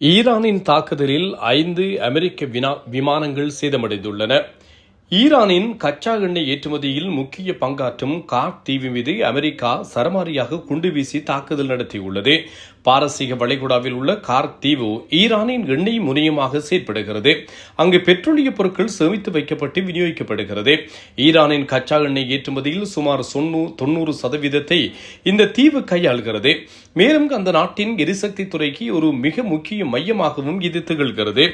ஈரானின் தாக்குதலில் 5 அமெரிக்க விமானங்கள் சேதமடைந்துள்ளன. ஈரானின் கச்சா எண்ணெய் ஏற்றுமதியில் முக்கிய பங்காற்றும் கார்க் தீவு மீது அமெரிக்கா சரமாரியாக குண்டு வீசி தாக்குதல் நடத்தியுள்ளது. பாரசீக வளைகுடாவில் உள்ள கார்க் தீவு ஈரானின் எண்ணெய் முனையமாக செயற்படுகிறது. அங்கு பெட்ரோலிய பொருட்கள் சேமித்து வைக்கப்பட்டு விநியோகிக்கப்படுகிறது. ஈரானின் கச்சா எண்ணெய் ஏற்றுமதியில் சுமார் 90% இந்த தீவு கையாள்கிறது. மேலும் அந்த நாட்டின் எரிசக்தி துறைக்கு ஒரு மிக முக்கிய மையமாகவும் இது திகழ்கிறது.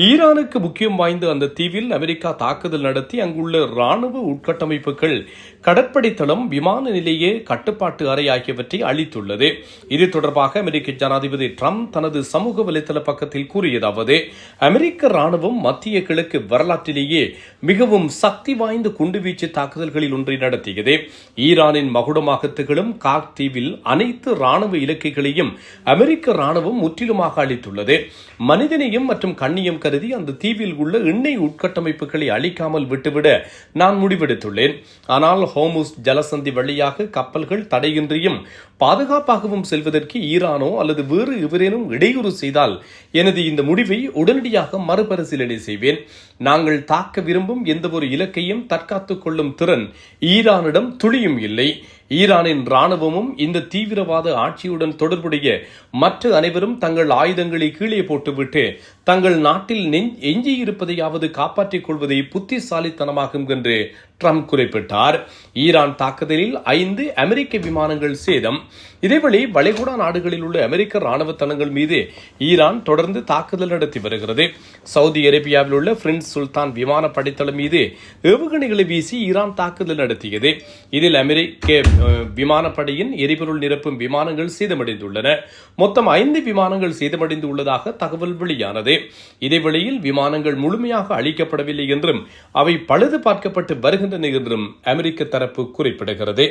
ஈரானுக்கு முக்கியம் வாய்ந்த அந்த தீவில் அமெரிக்கா தாக்குதல் நடத்தி அங்குள்ள ராணுவ உட்கட்டமைப்புகள், கடற்படை தளம், விமான நிலைய கட்டுப்பாட்டு அறை ஆகியவற்றை அளித்துள்ளது. இது தொடர்பாக அமெரிக்க ஜனாதிபதி டிரம்ப் தனது சமூக வலைதள பக்கத்தில் கூறியதாவது: அமெரிக்க ராணுவம் மத்திய கிழக்கு வரலாற்றிலேயே மிகவும் சக்தி வாய்ந்த குண்டுவீச்சு தாக்குதல்களில் ஒன்றை நடத்தியது. ஈரானின் மகுடமாக திகழும் கார்க் தீவில் அனைத்து ராணுவ இலக்குகளையும் அமெரிக்க ராணுவம் முற்றிலுமாக அளித்துள்ளது. மனிதநேயம் மற்றும் கண்ணியம் கருதி அந்த தீவில் உள்ள எண்ணெய் உட்கட்டமைப்புகளை அளிக்காமல் விட்டுவிட நான் முடிவெடுத்துள்ளேன். ஆனால் ஹோர்முஸ் ஜலசந்தி வழியாக கப்பல்கள் தடையின்றியும் பாதுகாப்பாகவும் செல்வதற்கு ஈரானோ அல்லது வேறு எவரேனும் இடையூறு செய்தால் எனது இந்த முடிவை உடனடியாக மறுபரிசீலனை செய்வேன். நாங்கள் தாக்க விரும்பும் எந்த ஒரு இலக்கையும் தற்காத்துக் கொள்ளும் திறன் ஈரானிடம் துளியும் இல்லை. ஈரானின் ராணுவமும் இந்த தீவிரவாத ஆட்சியுடன் தொடர்புடைய மற்ற அனைவரும் தங்கள் ஆயுதங்களை கீழே போட்டுவிட்டு தங்கள் நாட்டில் எஞ்சியிருப்பதையாவது காப்பாற்றிக் கொள்வதை புத்திசாலித்தனமாகும் என்று ட்ரம்ப் குறிப்பிட்டார். ஈரான் தாக்குதலில் 5 அமெரிக்க விமானங்கள் சேதம். இதேவேளை வளைகுடா நாடுகளில் உள்ள அமெரிக்க ராணுவ தளங்கள் மீது ஈரான் தொடர்ந்து தாக்குதல் நடத்தி வருகிறது. சவுதி அரேபியாவில் உள்ள பிரின்ஸ் சுல்தான் விமான படைத்தளம் மீது ஏவுகணைகளை வீசி ஈரான் தாக்குதல் நடத்தியது. இதில் அமெரிக்க விமானப்படையின் எரிபொருள் நிரப்பும் விமானங்கள் சேதமடைந்துள்ளன. மொத்தம் 5 விமானங்கள் சேதமடைந்து உள்ளதாக தகவல் வெளியானது. இதேவேளையில் விமானங்கள் முழுமையாக அழிக்கப்படவில்லை என்றும் அவை பழுது பார்க்கப்பட்டு வருகின்றன என்றும் அமெரிக்க தரப்பு குறிப்பிடுகிறது.